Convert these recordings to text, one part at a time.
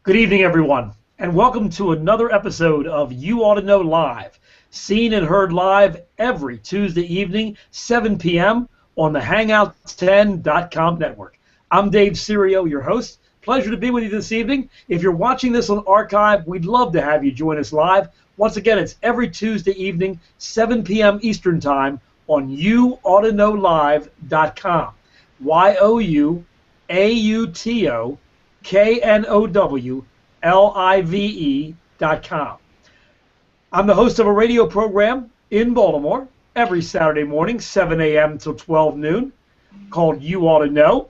Good evening, everyone, and welcome to another episode of You Ought to Know Live, seen and heard live every Tuesday evening, 7 p.m. on the Hangout10.com network. I'm Dave Cirio, your host. Pleasure to be with you this evening. If you're watching this on archive, we'd love to have you join us live. Once again, it's every Tuesday evening, 7 p.m. Eastern Time on YouAutoKnowLive.com. YouAutoKnowLive.com. I'm the host of a radio program in Baltimore every Saturday morning, 7 a.m. till 12 noon, called You Ought to Know.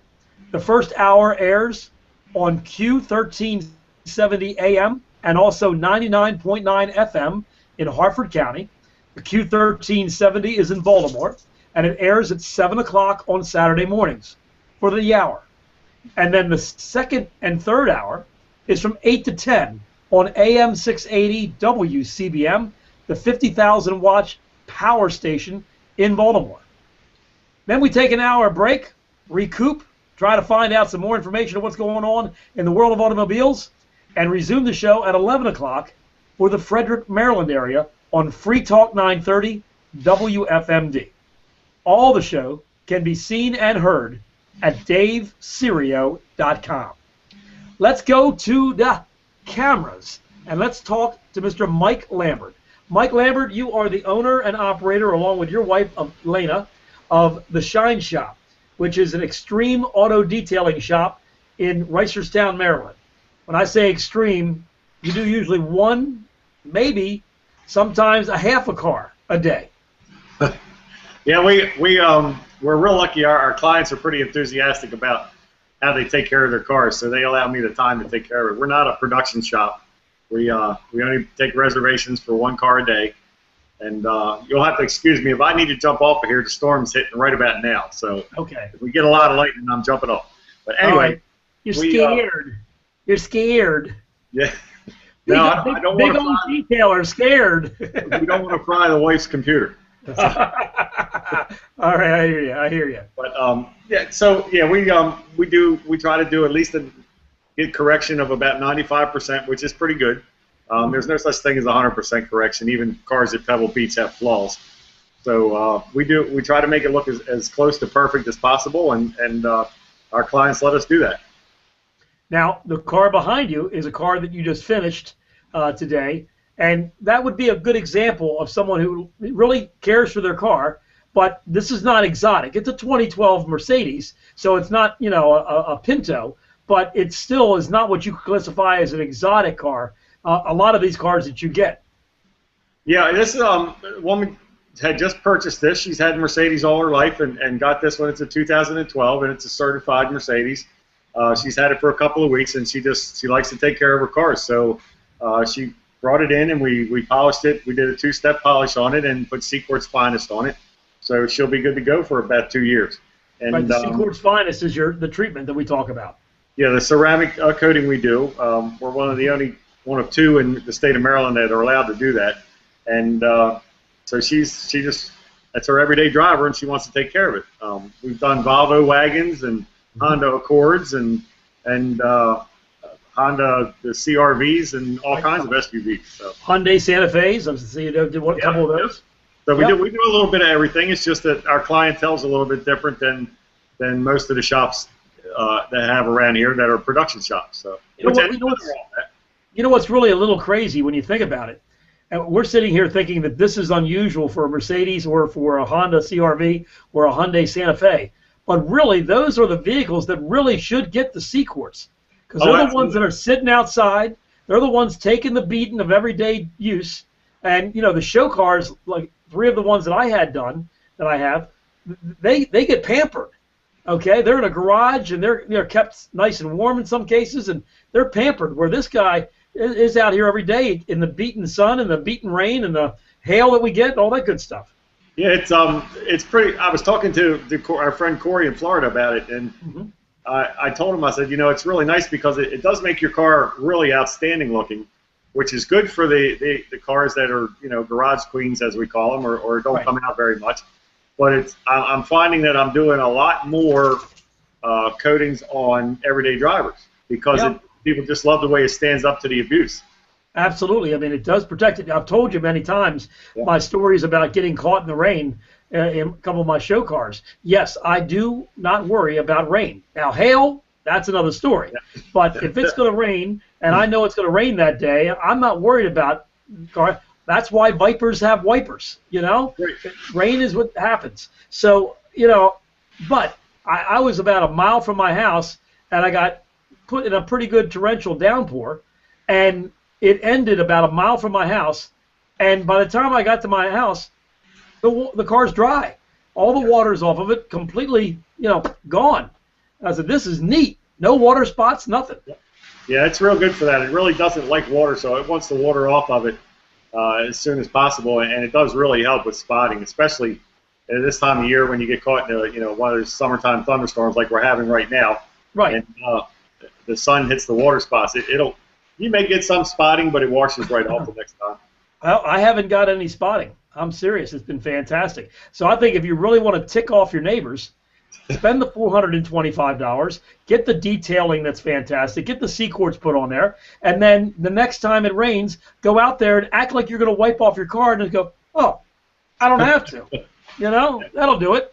The first hour airs on Q1370 AM and also 99.9 FM in Harford County. The Q1370 is in Baltimore, and it airs at 7 o'clock on Saturday mornings for the hour. And then the second and third hour is from 8 to 10 on AM 680 WCBM, the 50,000-watt power station in Baltimore. Then we take an hour break, recoup, try to find out some more information on what's going on in the world of automobiles, and resume the show at 11 o'clock for the Frederick, Maryland area on Free Talk 930 WFMD. All the show can be seen and heard at DaveCirio.com. Let's go to the cameras, and let's talk to Mr. Mike Lambert. Mike Lambert, you are the owner and operator, along with your wife, Lena, of the Shine Shop, which is an extreme auto detailing shop in Reisterstown, Maryland. When I say extreme, you do usually one, maybe sometimes a half a car a day. Yeah, we're real lucky. Our clients are pretty enthusiastic about how they take care of their cars, so they allow me the time to take care of it. We're not a production shop. We only take reservations for one car a day, and you'll have to excuse me if I need to jump off of here. The storm's hitting right about now, so okay. If we get a lot of lightning, I'm jumping off. But anyway, right. You're scared. You're scared. Yeah. No, I don't want to. Big old detailer scared. We don't want to fry the wife's computer. All right, I hear you. But yeah, so yeah, we try to do at least a good correction of about 95%, which is pretty good. There's no such thing as 100% correction. Even cars at Pebble Beach have flaws. So we try to make it look as close to perfect as possible, and our clients let us do that. Now, the car behind you is a car that you just finished today. And that would be a good example of someone who really cares for their car, but this is not exotic. It's a 2012 Mercedes, so it's not, a Pinto, but it still is not what you classify as an exotic car. A lot of these cars that you get. Yeah, this woman had just purchased this. She's had Mercedes all her life and got this one. It's a 2012, and it's a certified Mercedes. She's had it for a couple of weeks, and she likes to take care of her cars. So she brought it in, and we polished it. We did a 2-step polish on it and put Seacort's Finest on it. So she'll be good to go for about 2 years. And right, the Seacort's Finest is the treatment that we talk about. Yeah, the ceramic coating we do. We're one of two in the state of Maryland that are allowed to do that. And so that's her everyday driver, and she wants to take care of it. We've done Volvo wagons and Honda Accords and Honda, the CRVs, and all kinds of SUVs. So. Hyundai Santa Fe's. I see you did a couple of those. So we do a little bit of everything. It's just that our clientele's a little bit different than most of the shops that have around here that are production shops. So you know what's really a little crazy when you think about it? And we're sitting here thinking that this is unusual for a Mercedes or for a Honda CRV or a Hyundai Santa Fe. But really, those are the vehicles that really should get the Seacorts. Because they're the ones that are sitting outside. They're the ones taking the beating of everyday use. And, the show cars, like 3 of the ones that I have, they get pampered. Okay? They're in a garage, and they're kept nice and warm in some cases, and they're pampered, where this guy is out here every day in the beating sun and the beating rain and the hail that we get and all that good stuff. Yeah, it's pretty. I was talking to our friend Corey in Florida about it, and I told him, I said, it's really nice because it does make your car really outstanding looking, which is good for the cars that are, garage queens, as we call them, or don't come out very much. But I'm finding that I'm doing a lot more coatings on everyday drivers because people just love the way it stands up to the abuse. Absolutely. I mean, it does protect it. I've told you many times my stories about getting caught in the rain in a couple of my show cars. Yes, I do not worry about rain. Now, hail, that's another story. But if it's going to rain, and I know it's going to rain that day, I'm not worried about car. That's why Vipers have wipers, you know? Rain is what happens. So, you know, but I was about a mile from my house, and I got put in a pretty good torrential downpour, and it ended about a mile from my house, and by the time I got to my house, the car's dry. All the water's off of it, completely, you know, gone. I said, this is neat. No water spots, nothing. Yeah, it's real good for that. It really doesn't like water, so it wants the water off of it as soon as possible, and it does really help with spotting, especially at this time of year when you get caught in one of those summertime thunderstorms like we're having right now. Right. And the sun hits the water spots. You may get some spotting, but it washes right off the next time. Well, I haven't got any spotting. I'm serious. It's been fantastic. So I think if you really want to tick off your neighbors, spend the $425, get the detailing that's fantastic, get the C-cords put on there, and then the next time it rains, go out there and act like you're going to wipe off your car and just go, oh, I don't have to. You know, that'll do it.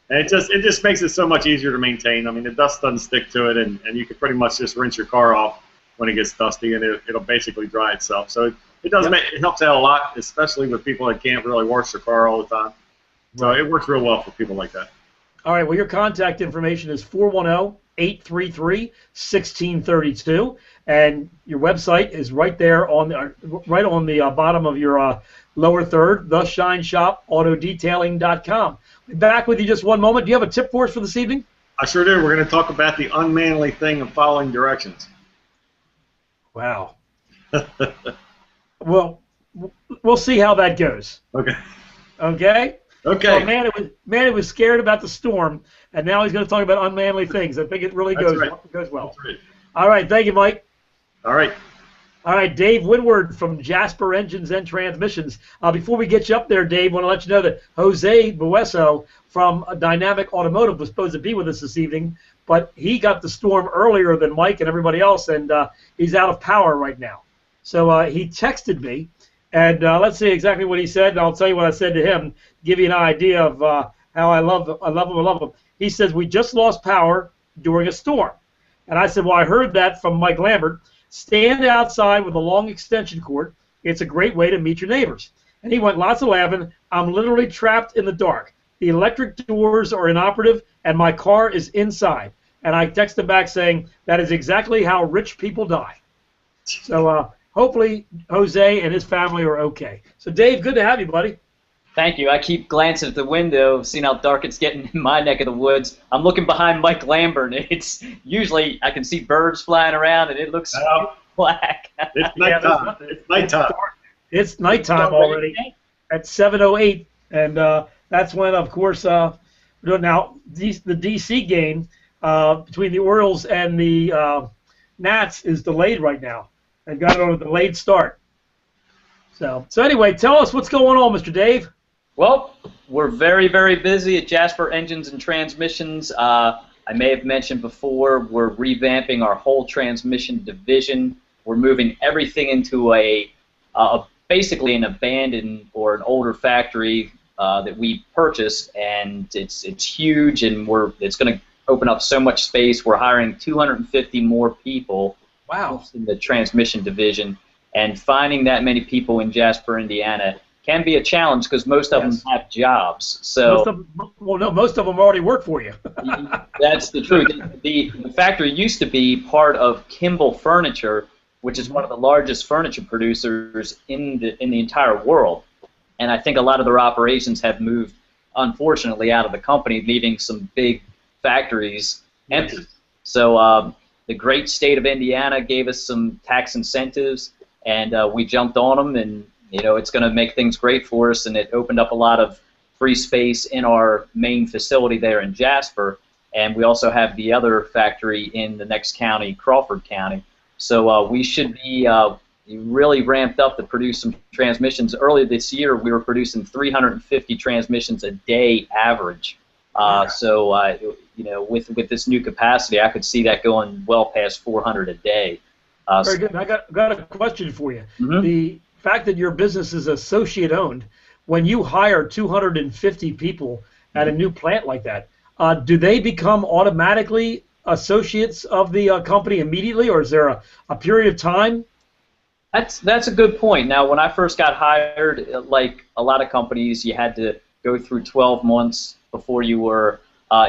And it just makes it so much easier to maintain. I mean, the dust doesn't stick to it, and you can pretty much just rinse your car off when it gets dusty, and it'll basically dry itself. So it helps out a lot, especially with people that can't really wash their car all the time. So it works real well for people like that. All right, well, your contact information is 410-833-1632, and your website is right there on the bottom of your lower third, theshineshop.autodetailing.com. We'll be back with you just one moment. Do you have a tip for us for this evening? I sure do. We're going to talk about the unmanly thing of following directions. Wow. Well, we'll see how that goes. Okay. Okay? Okay. Well, man, was scared about the storm, and now he's going to talk about unmanly things. I think it really goes well. That's right. All right. Thank you, Mike. All right. All right, Dave Windward from Jasper Engines and Transmissions. Before we get you up there, Dave, I want to let you know that Jose Bueso from Dynamic Automotive was supposed to be with us this evening, but he got the storm earlier than Mike and everybody else, and he's out of power right now. So he texted me, and let's see exactly what he said, and I'll tell you what I said to him, give you an idea of how I love him. He says, we just lost power during a storm. And I said, well, I heard that from Mike Lambert. Stand outside with a long extension cord. It's a great way to meet your neighbors. And he went, lots of laughing. I'm literally trapped in the dark. The electric doors are inoperative, and my car is inside. And I texted him back saying, that is exactly how rich people die. So hopefully Jose and his family are okay. So, Dave, good to have you, buddy. Thank you. I keep glancing at the window, seeing how dark it's getting in my neck of the woods. I'm looking behind Mike Lambert. It's usually I can see birds flying around, and it looks black. It's nighttime. It's nighttime. It's nighttime already at 7:08, and that's when, of course, now the DC game between the Orioles and the Nats is delayed right now. They've got it on a delayed start. So anyway, tell us what's going on, Mr. Dave. Well, we're very, very busy at Jasper Engines and Transmissions. I may have mentioned before, we're revamping our whole transmission division. We're moving everything into basically an abandoned or an older factory that we purchased, and it's huge, and it's going to open up so much space. We're hiring 250 more people. Wow. In the transmission division, and finding that many people in Jasper, Indiana, can be a challenge because most of them have jobs. So most of them already work for you. That's the truth. The factory used to be part of Kimball Furniture, which is one of the largest furniture producers in the entire world. And I think a lot of their operations have moved, unfortunately, out of the company, leaving some big factories empty. So the great state of Indiana gave us some tax incentives, and we jumped on them, and it's going to make things great for us, and it opened up a lot of free space in our main facility there in Jasper, and we also have the other factory in the next county, Crawford County. So we should be really ramped up to produce some transmissions. Earlier this year, we were producing 350 transmissions a day average. With this new capacity, I could see that going well past 400 a day. Very good. I got a question for you. Mhm. The fact that your business is associate owned, when you hire 250 people at a new plant like that, do they become automatically associates of the company immediately, or is there a period of time? That's a good point. Now, when I first got hired, like a lot of companies, you had to go through 12 months before you were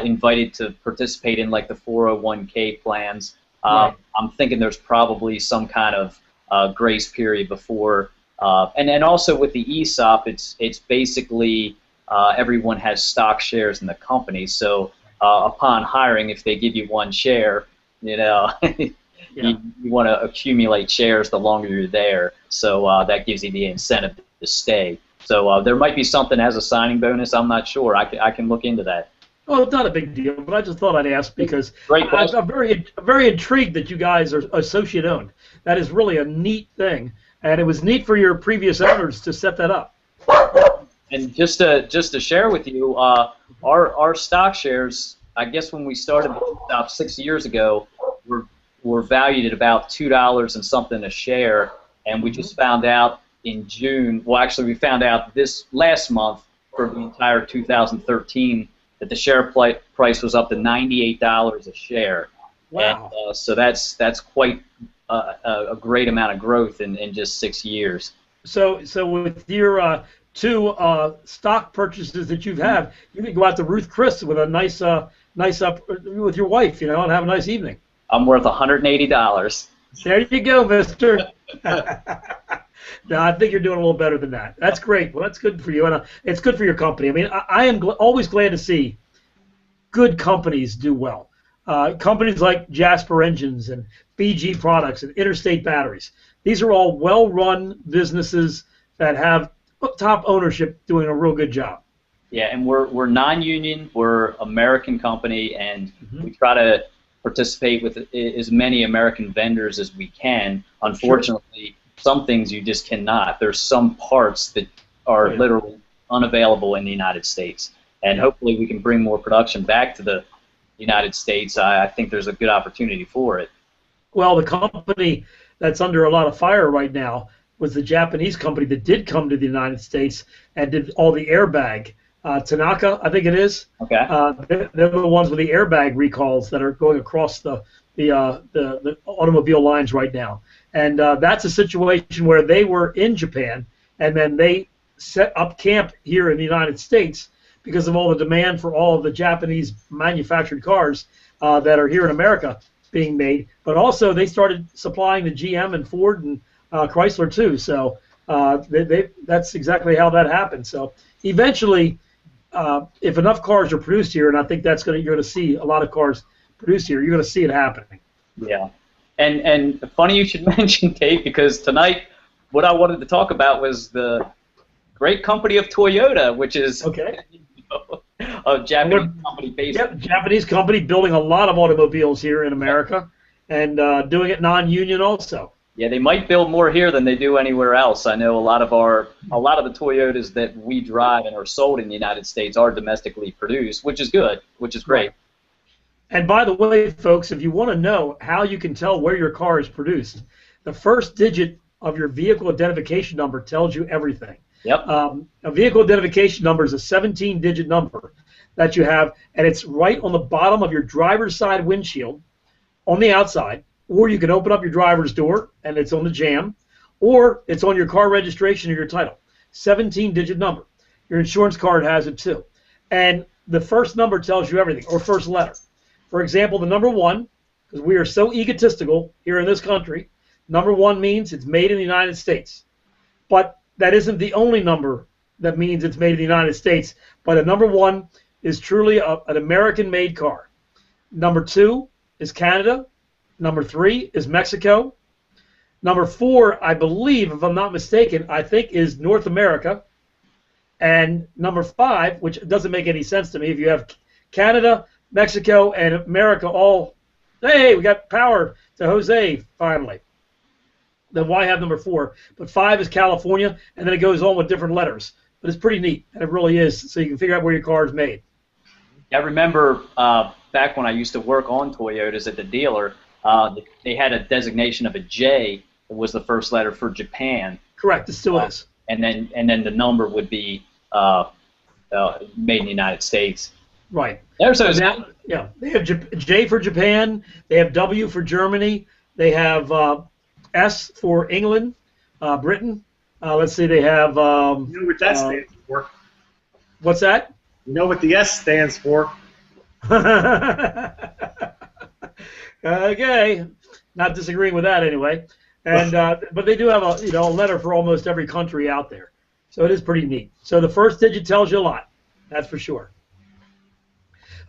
invited to participate in like the 401k plans. Right. I'm thinking there's probably some kind of grace period before, and also with the ESOP, it's basically everyone has stock shares in the company. So upon hiring, if they give you one share, Yeah. you want to accumulate shares the longer you're there, so that gives you the incentive to stay. So there might be something as a signing bonus. I'm not sure. I can look into that. Well, it's not a big deal, but I just thought I'd ask because Great question. I'm very intrigued that you guys are associate owned. That is really a neat thing, and it was neat for your previous owners to set that up. And just to share with you, our stock shares, I guess when we started about 6 years ago, were valued at about $2 and something a share, and we just found out in June. Well, actually, we found out this last month for the entire 2013 that the share price was up to $98 a share. Wow. And, so that's quite a great amount of growth in just 6 years. So with your two stock purchases that you have, you can go out to Ruth Chris with a nice with your wife, and have a nice evening. I'm worth $180. There you go, mister. No, I think you're doing a little better than that. That's great. Well, that's good for you, and it's good for your company. I mean, I am always glad to see good companies do well. Companies like Jasper Engines and BG Products and Interstate Batteries. These are all well-run businesses that have top ownership doing a real good job. Yeah, and we're non-union. We're American company, and we try to participate with as many American vendors as we can. Unfortunately, some things you just cannot. There's some parts that are literally unavailable in the United States, and hopefully we can bring more production back to the United States. I think there's a good opportunity for it. Well, the company that's under a lot of fire right now was the Japanese company that did come to the United States and did all the airbag. Tanaka, I think it is. Okay. They're the ones with the airbag recalls that are going across the automobile lines right now. And that's a situation where they were in Japan, and then they set up camp here in the United States because of all the demand for all of the Japanese manufactured cars that are here in America being made. But also they started supplying the GM and Ford and Chrysler too. So that's exactly how that happened. So eventually, if enough cars are produced here, and I think you're going to see a lot of cars produced here, you're going to see it happening. Yeah, and funny you should mention, Dave, because tonight what I wanted to talk about was the great company of Toyota, which is a Japanese company based. Yep, Japanese company building a lot of automobiles here in America, and doing it non-union also. Yeah, they might build more here than they do anywhere else. I know a lot of the Toyotas that we drive and are sold in the United States are domestically produced, which is good, which is great. And by the way, folks, if you want to know how you can tell where your car is produced, the first digit of your vehicle identification number tells you everything. Yep. A vehicle identification number is a 17-digit number that you have, and it's right on the bottom of your driver's side windshield on the outside. Or you can open up your driver's door, and it's on the jamb, or it's on your car registration or your title. 17-digit number. Your insurance card has it too. And the first number tells you everything, or first letter. For example, the number 1, because we are so egotistical here in this country, number 1 means it's made in the United States. But that isn't the only number that means it's made in the United States. But a number 1 is truly an American-made car. Number 2 is Canada. Number 3 is Mexico. Number 4, I believe, if I'm not mistaken, I think is North America. And number 5, which doesn't make any sense to me, if you have Canada, Mexico, and America all, hey, we got power to Jose finally. Then why have number 4? But 5 is California, and then it goes on with different letters. But it's pretty neat, and it really is, so you can figure out where your car is made. I remember back when I used to work on Toyotas at the dealer, they had a designation of a J that was the first letter for Japan. Correct, it still is. And then the number would be made in the United States. Right. There's those. Now, yeah, they have J for Japan. They have W for Germany. They have S for England, Britain. Let's see, they have. You know what that stands for? What's that? You know what the S stands for? Okay, not disagreeing with that anyway. And but they do have a letter for almost every country out there, so it is pretty neat. So the first digit tells you a lot, that's for sure.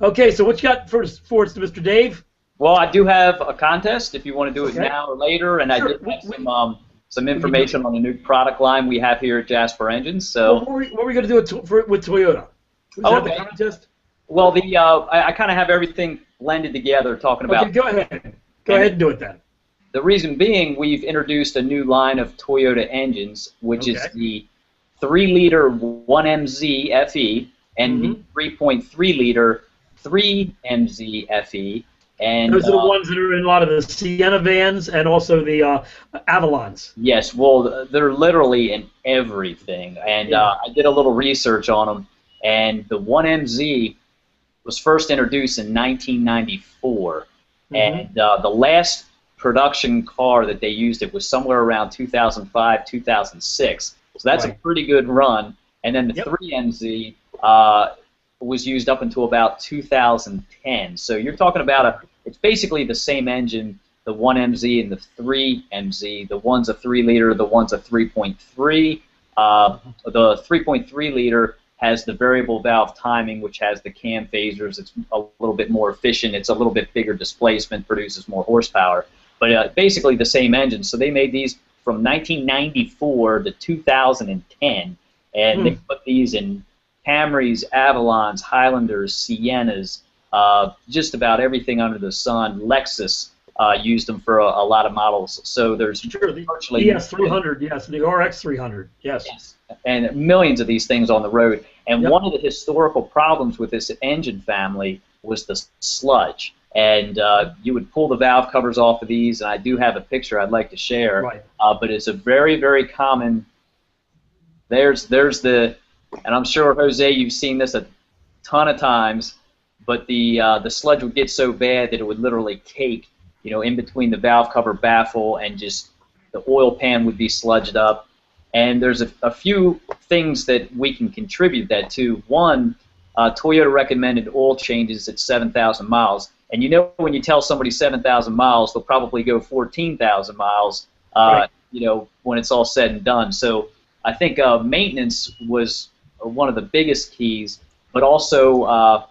Okay, so what you got for us, Mr. Dave? Well, I do have a contest if you want to do it Okay. now or later, and Sure. I did have some information on the new product line we have here at Jasper Engines. So, What were we going to do with Toyota? Was that the contest? well, I kind of have everything blended together, talking about. Okay, go ahead. Go ahead and do it then. The reason being, we've introduced a new line of Toyota engines, which is the 3-liter 1MZ FE and the 3.3-liter 3MZ FE. And those are the ones that are in a lot of the Sienna vans and also the Avalons. Yes, well, they're literally in everything. And I did a little research on them, and the 1MZ was first introduced in 1994, and the last production car that they used it was somewhere around 2005, 2006. So that's a pretty good run. And then the 3MZ was used up until about 2010. So you're talking about it's basically the same engine, the 1MZ and the 3MZ. The one's a 3-liter, the one's a 3.3. The 3.3-liter has the variable valve timing, which has the cam phasers. It's a little bit more efficient. It's a little bit bigger displacement, produces more horsepower. But basically the same engine. So they made these from 1994 to 2010, and they put these in Camrys, Avalons, Highlanders, Siennas, just about everything under the sun. Lexus used them for a lot of models. So there's virtually the ES300, yes, the RX300, yes. And millions of these things on the road. And one of the historical problems with this engine family was the sludge. And you would pull the valve covers off of these, and I do have a picture I'd like to share. But it's a very, very common. There's the, and I'm sure Jose, you've seen this a ton of times. But the sludge would get so bad that it would literally cake, in between the valve cover baffle, and just the oil pan would be sludged up. And there's a few things that we can contribute that to. One, Toyota recommended oil changes at 7,000 miles. And when you tell somebody 7,000 miles, they'll probably go 14,000 miles, when it's all said and done. So I think maintenance was one of the biggest keys, but also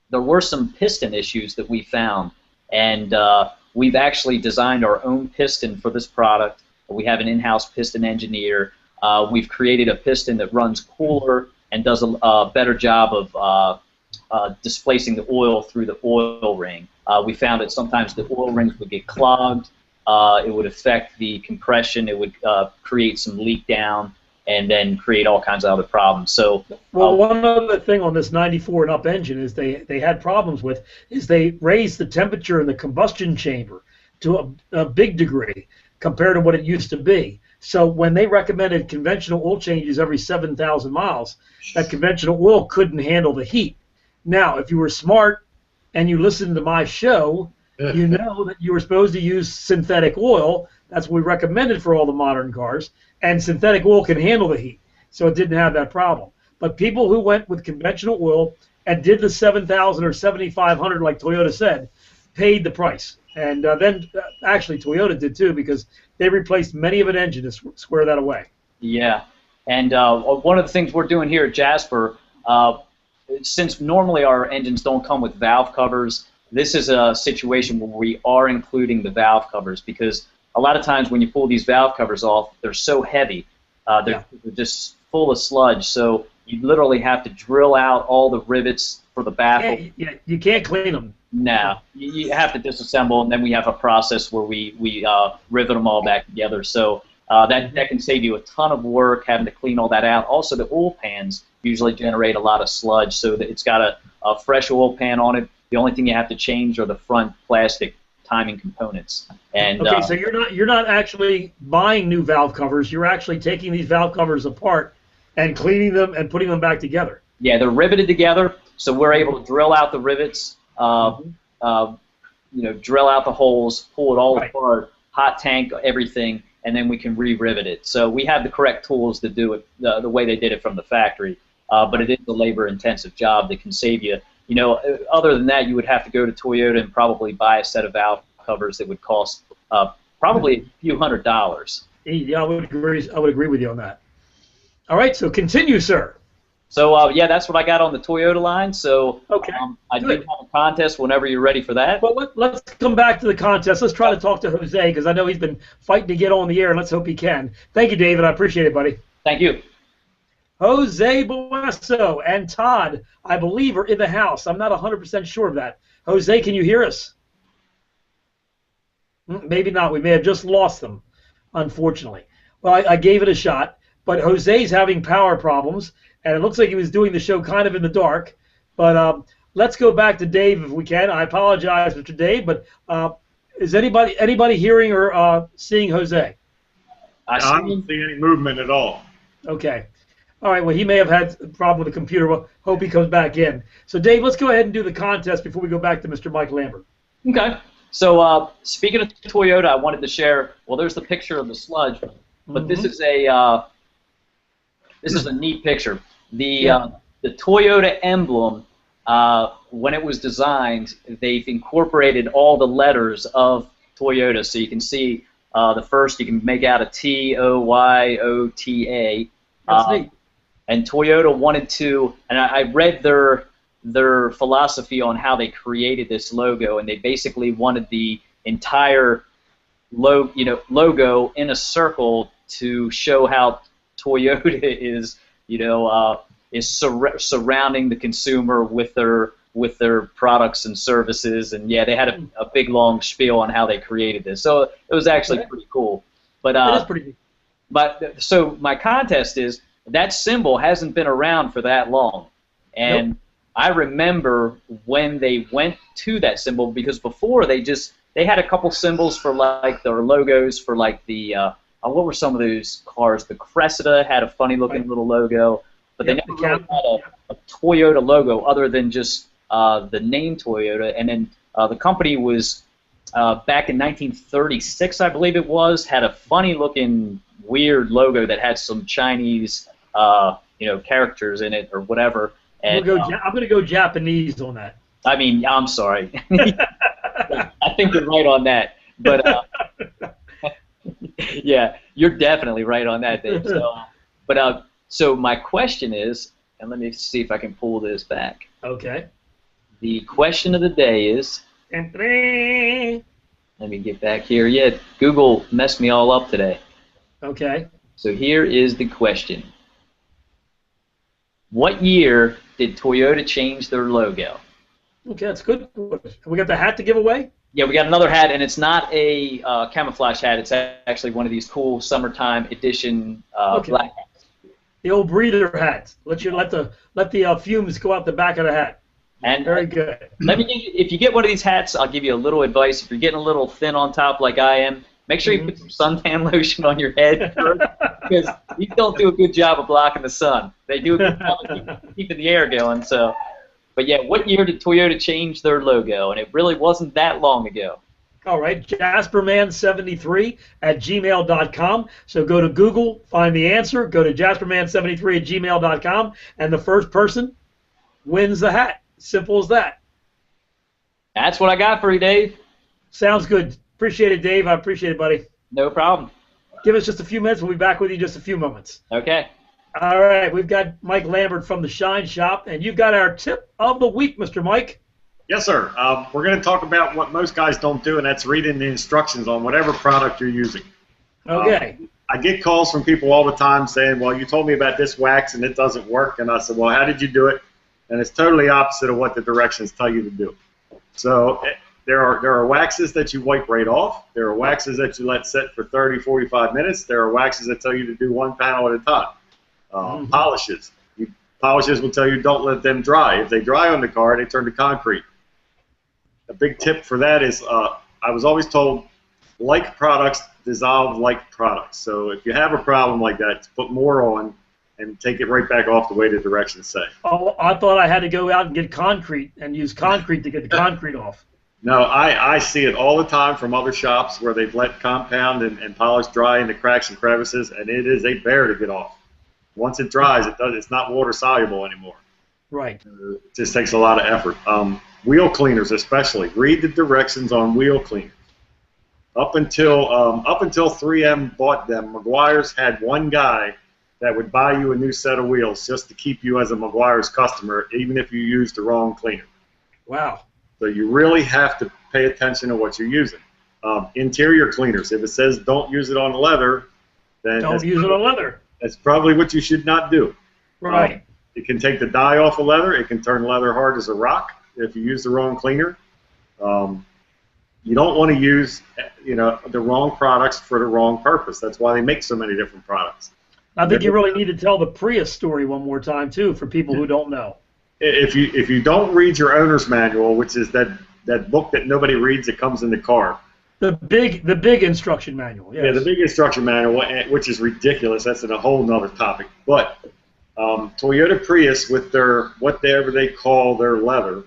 there were some piston issues that we found. And we've actually designed our own piston for this product. We have an in-house piston engineer. We've created a piston that runs cooler and does a better job of displacing the oil through the oil ring. We found that sometimes the oil rings would get clogged. It would affect the compression. It would create some leak down, and then create all kinds of other problems. So, one other thing on this 94 and up engine is they had problems with is they raised the temperature in the combustion chamber to a big degree compared to what it used to be. So when they recommended conventional oil changes every 7,000 miles, that conventional oil couldn't handle the heat. Now, if you were smart and you listened to my show, you know that you were supposed to use synthetic oil. That's what we recommended for all the modern cars. And synthetic oil can handle the heat, so it didn't have that problem. But people who went with conventional oil and did the 7,000 or 7,500, like Toyota said, paid the price. And then actually Toyota did too, because they replaced many of an engine to square that away. Yeah, and one of the things we're doing here at Jasper, since normally our engines don't come with valve covers, this is a situation where we are including the valve covers, because a lot of times when you pull these valve covers off, they're so heavy, they're just full of sludge, so you literally have to drill out all the rivets for the baffle. You can't clean them. No, you have to disassemble, and then we have a process where we rivet them all back together. So that can save you a ton of work having to clean all that out. Also, the oil pans usually generate a lot of sludge. So that it's got a fresh oil pan on it. The only thing you have to change are the front plastic timing components. And okay, so you're not actually buying new valve covers. You're actually taking these valve covers apart and cleaning them and putting them back together. Yeah, they're riveted together, so we're able to drill out the rivets, drill out the holes, pull it all apart, hot tank everything, and then we can re-rivet it. So we have the correct tools to do it the way they did it from the factory. But it is a labor-intensive job that can save you. Other than that, you would have to go to Toyota and probably buy a set of valve covers that would cost probably a few $100s. Yeah, I would agree with you on that. All right, so continue, sir. So yeah, that's what I got on the Toyota line. So okay, I do have a contest whenever you're ready for that. Well, let's come back to the contest. Let's try to talk to Jose because I know he's been fighting to get on the air, and let's hope he can. Thank you, David. I appreciate it, buddy. Thank you. Jose Bueso and Todd, I believe, are in the house. I'm not 100% sure of that. Jose, can you hear us? Maybe not. We may have just lost them, unfortunately. Well, I gave it a shot, but Jose's having power problems, and it looks like he was doing the show kind of in the dark. But let's go back to Dave if we can. I apologize, Mr. Dave, but is anybody hearing or seeing Jose? I don't see any movement at all. Okay. All right, well, he may have had a problem with the computer. Well, hope he comes back in. So, Dave, let's go ahead and do the contest before we go back to Mr. Mike Lambert. Okay. So, speaking of Toyota, I wanted to share, well, there's the picture of the sludge, but this is a neat picture. The Toyota emblem, when it was designed, they've incorporated all the letters of Toyota. So you can see the first, you can make out a T-O-Y-O-T-A. That's neat. And Toyota wanted to, and I read their philosophy on how they created this logo, and they basically wanted the entire logo in a circle to show how Toyota is surrounding the consumer with their products and services, and yeah, they had a big long spiel on how they created this. So it was actually pretty cool. But it is pretty neat. But so my contest is, that symbol hasn't been around for that long, and I remember when they went to that symbol, because before they had a couple symbols for like their logos for like the what were some of those cars? The Cressida had a funny looking little logo, but they never really had a Toyota logo other than just the name Toyota. And then the company was back in 1936, I believe it was, had a funny looking weird logo that had some Chinese characters in it or whatever. And, I'm going to go Japanese on that. I mean, I'm sorry. I think you're right on that. But yeah, you're definitely right on that, Dave. So my question is, and let me see if I can pull this back. Okay. The question of the day is, let me get back here. Yeah, Google messed me all up today. Okay. So here is the question. What year did Toyota change their logo? Okay, that's good. We got the hat to give away? Yeah, we got another hat, and it's not a camouflage hat. It's actually one of these cool summertime edition black hats. The old breeder hats. Let the fumes go out the back of the hat. And very good. If you get one of these hats, I'll give you a little advice. If you're getting a little thin on top like I am, make sure you put some suntan lotion on your head first, because these don't do a good job of blocking the sun. They do a good job of keeping the air going. So, but yeah, what year did Toyota change their logo? And it really wasn't that long ago. All right, jasperman73@gmail.com. So go to Google, find the answer, go to jasperman73@gmail.com, and the first person wins the hat. Simple as that. That's what I got for you, Dave. Sounds good. Appreciate it, Dave. I appreciate it, buddy. No problem. Give us just a few minutes. We'll be back with you in just a few moments. Okay. All right. We've got Mike Lambert from the Shine Shop, and you've got our tip of the week, Mr. Mike. Yes, sir. We're going to talk about what most guys don't do, and that's reading the instructions on whatever product you're using. Okay. I get calls from people all the time saying, well, you told me about this wax and it doesn't work. And I said, well, how did you do it? And it's totally opposite of what the directions tell you to do. So there are waxes that you wipe right off. There are waxes that you let sit for 30, 45 minutes. There are waxes that tell you to do one panel at a time. Polishes. polishers will tell you don't let them dry. If they dry on the car, they turn to concrete. A big tip for that is I was always told like products dissolve like products. So if you have a problem like that, put more on and take it right back off the way the directions say. Oh, I thought I had to go out and get concrete and use concrete to get the concrete off. No, I see it all the time from other shops where they've let compound and polish dry in the cracks and crevices, and it is a bear to get off. Once it dries, it's not water soluble anymore. Right. It just takes a lot of effort. Wheel cleaners especially. Read the directions on wheel cleaners. Up until 3M bought them, Meguiar's had one guy that would buy you a new set of wheels just to keep you as a Meguiar's customer, even if you used the wrong cleaner. Wow. So you really have to pay attention to what you're using. Interior cleaners. If it says don't use it on leather, then don't use it on leather. That's probably what you should not do. Right. It can take the dye off of leather. It can turn leather hard as a rock if you use the wrong cleaner. You don't want to use, the wrong products for the wrong purpose. That's why they make so many different products. I think you really need to tell the Prius story one more time too, for people who don't know. If you don't read your owner's manual, which is that book that nobody reads that comes in the car. The big instruction manual. Yes. Yeah, the big instruction manual, which is ridiculous. That's a whole nother topic. But Toyota Prius with whatever they call their leather.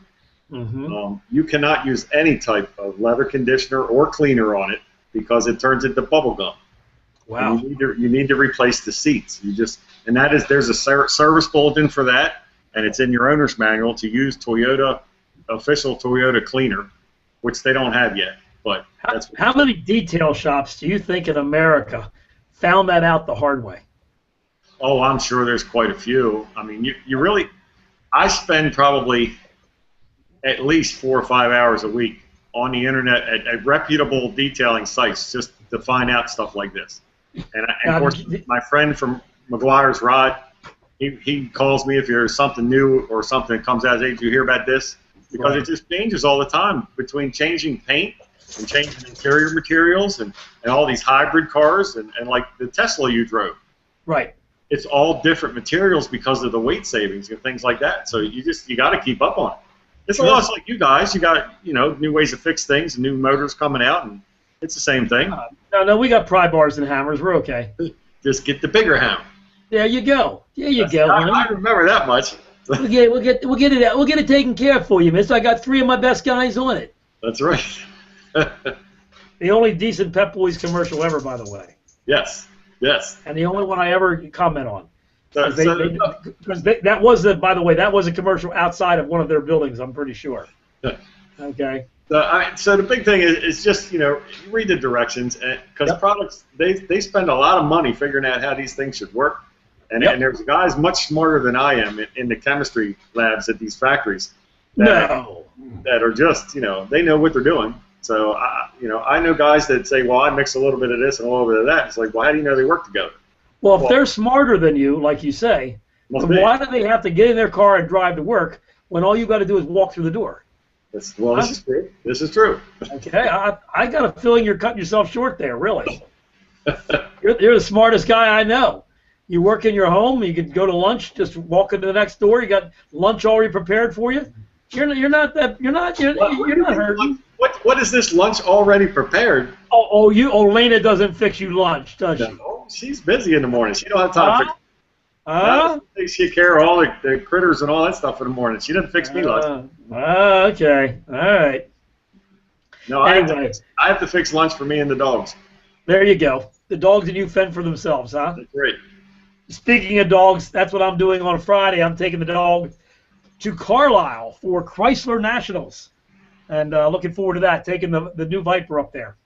Mm-hmm. You cannot use any type of leather conditioner or cleaner on it because it turns into bubble gum. Wow. You need to replace the seats. There's a service bulletin for that, and it's in your owner's manual to use official Toyota cleaner, which they don't have yet. But how many detail shops do you think in America found that out the hard way? Oh, I'm sure there's quite a few. I mean, I spend probably at least 4 or 5 hours a week on the internet at reputable detailing sites just to find out stuff like this. And of course, my friend from Meguiar's Rod, he calls me if there's something new or something that comes out. Hey, did you hear about this? Because It just changes all the time between changing paint and changing interior materials and all these hybrid cars and like the Tesla you drove. Right. It's all different materials because of the weight savings and things like that. So you got to keep up on it. It's a lot like you guys. You got new ways to fix things and new motors coming out, and it's the same thing. No, we got pry bars and hammers. We're okay. Just get the bigger hammer. There you go. I remember that much. We'll get it taken care of for you, mister. I got 3 of my best guys on it. That's right. The only decent Pep Boys commercial ever, by the way. Yes. And the only one I ever comment on. Because that was a commercial outside of one of their buildings, I'm pretty sure. Okay. So the big thing is just, you read the directions, because products, they spend a lot of money figuring out how these things should work. And there's guys much smarter than I am in the chemistry labs at these factories that are just, they know what they're doing. So, I know guys that say, well, I mix a little bit of this and a little bit of that. It's like, well, how do you know they work together? Well, if they're smarter than you, like you say, then why do they have to get in their car and drive to work when all you got to do is walk through the door? This is true. This is true. Okay, I got a feeling you're cutting yourself short there, really. You're the smartest guy I know. You work in your home, you can go to lunch, just walk into the next door, you got lunch already prepared for you. You're not hurting. What is this lunch already prepared? Lena doesn't fix you lunch, does she? No, she's busy in the morning. She don't have time for she care of all the critters and all that stuff in the morning. She doesn't fix me lunch. Okay. All right. No, anyway. I have to fix lunch for me and the dogs. There you go. The dogs and you fend for themselves, huh? That's great. Speaking of dogs, that's what I'm doing on Friday. I'm taking the dog to Carlisle for Chrysler Nationals. And looking forward to that, taking the new Viper up there.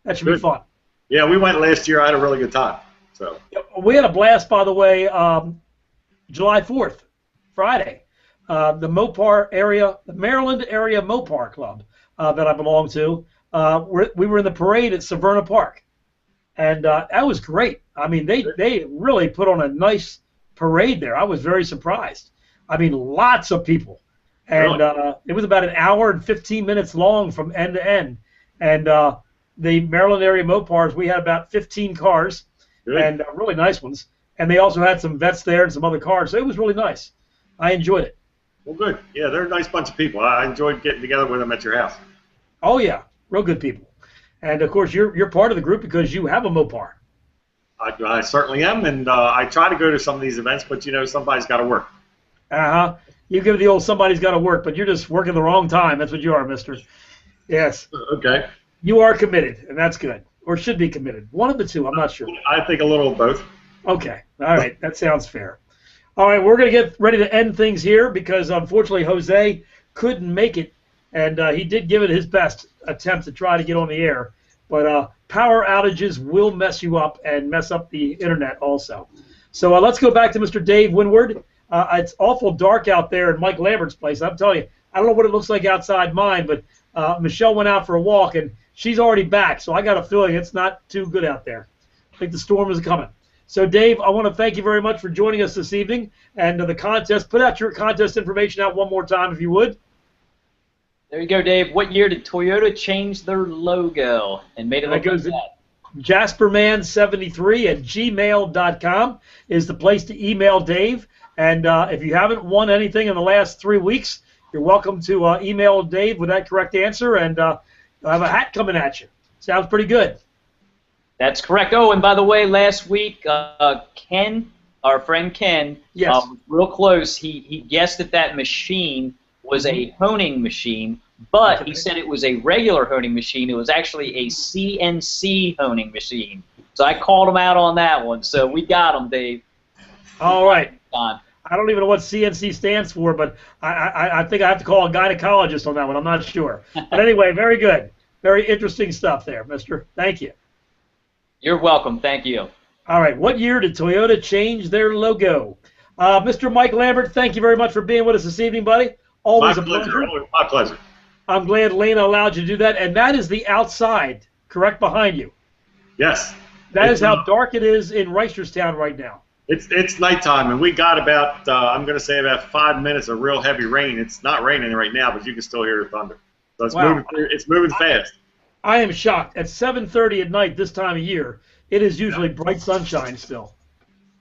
That should be fun. Yeah, we went last year. I had a really good time. So we had a blast, by the way, July 4th, Friday. The Mopar area, the Maryland area Mopar Club that I belong to, we were in the parade at Severna Park. And that was great. I mean, they really put on a nice parade there. I was very surprised. I mean, lots of people. And it was about an hour and 15 minutes long from end to end. And the Maryland area Mopars, we had about 15 cars, and really nice ones. And they also had some vets there and some other cars. So it was really nice. I enjoyed it. Well, good. Yeah, they're a nice bunch of people. I enjoyed getting together with them at your house. Oh yeah, real good people. And of course, you're part of the group because you have a Mopar. I certainly am, and I try to go to some of these events, but somebody's got to work. You give the old somebody's got to work, but you're just working the wrong time. That's what you are, mister. Yes. Okay. You are committed, and that's good. Or should be committed. One of the two, I'm not sure. I think a little of both. Okay. All right. That sounds fair. All right. We're going to get ready to end things here because, unfortunately, Jose couldn't make it, and he did give it his best attempt to try to get on the air. But power outages will mess you up and mess up the internet also. So let's go back to Mr. Dave Windward. It's awful dark out there in Mike Lambert's place. I'm telling you, I don't know what it looks like outside mine, but Michelle went out for a walk, and she's already back, so I got a feeling it's not too good out there. I think the storm is coming. So, Dave, I want to thank you very much for joining us this evening. And the contest, put out your contest information out one more time, if you would. There you go, Dave. What year did Toyota change their logo and made it look like that? JasperMan73 at gmail.com is the place to email Dave. And if you haven't won anything in the last 3 weeks, you're welcome to email Dave with that correct answer, and I have a hat coming at you. Sounds pretty good. That's correct. Oh, and by the way, last week, Ken, our friend Ken, yes. Real close, he guessed that machine was a honing machine, but he said it was a regular honing machine. It was actually a CNC honing machine. So I called him out on that one. So we got him, Dave. All right. I don't even know what CNC stands for, but I think I have to call a gynecologist on that one. I'm not sure. But anyway, very good. Very interesting stuff there, mister. Thank you. You're welcome. Thank you. All right. What year did Toyota change their logo? Mr. Mike Lambert, thank you very much for being with us this evening, buddy. Always a pleasure. My pleasure. I'm glad Lena allowed you to do that. And that is the outside, correct, behind you. Yes. That is how dark it is in Reisterstown right now. It's nighttime, and we got about, I'm going to say about 5 minutes of real heavy rain. It's not raining right now, but you can still hear the thunder. So it's moving fast. I am shocked. At 7:30 at night this time of year, it is usually bright sunshine still.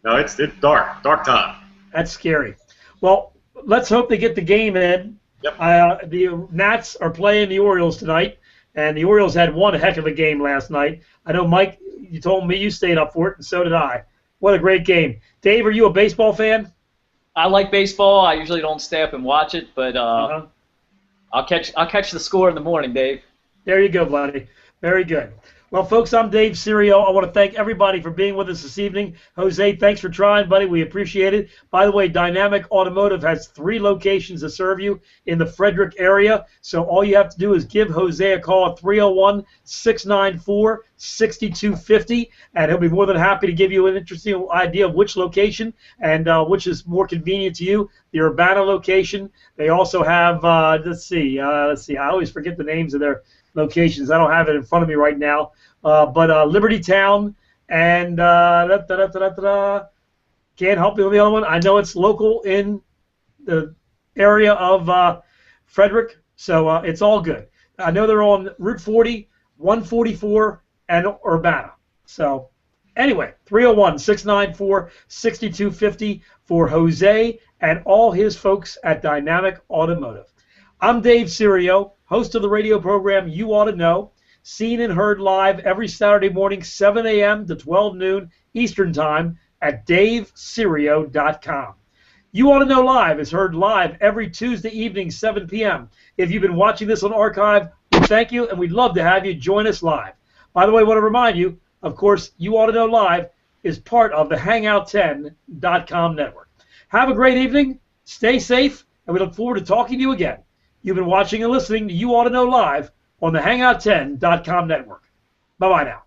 No, it's dark time. That's scary. Well, let's hope they get the game in. Yep. The Nats are playing the Orioles tonight, and the Orioles had one heck of a game last night. I know, Mike, you told me you stayed up for it, and so did I. What a great game. Dave, are you a baseball fan? I like baseball. I usually don't stay up and watch it, but I'll catch the score in the morning, Dave. There you go, buddy. Very good. Well, folks, I'm Dave Serio. I want to thank everybody for being with us this evening. Jose, thanks for trying, buddy. We appreciate it. By the way, Dynamic Automotive has 3 locations to serve you in the Frederick area. So all you have to do is give Jose a call at 301-694-6250, and he'll be more than happy to give you an interesting idea of which location and which is more convenient to you. The Urbana location. They also have, let's see. I always forget the names of their locations. I don't have it in front of me right now. But Liberty Town and can't help you with the other one. I know it's local in the area of Frederick, so it's all good. I know they're on Route 40, 144, and Urbana. So anyway, 301-694-6250 for Jose and all his folks at Dynamic Automotive. I'm Dave Serio, host of the radio program You Ought to Know, seen and heard live every Saturday morning, 7 a.m. to 12 noon Eastern Time at daveserio.com. You Ought to Know Live is heard live every Tuesday evening, 7 p.m. If you've been watching this on archive, we thank you, and we'd love to have you join us live. By the way, I want to remind you, of course, You Ought to Know Live is part of the Hangout10.com network. Have a great evening, stay safe, and we look forward to talking to you again. You've been watching and listening to You Ought to Know Live on the Hangout10.com network. Bye-bye now.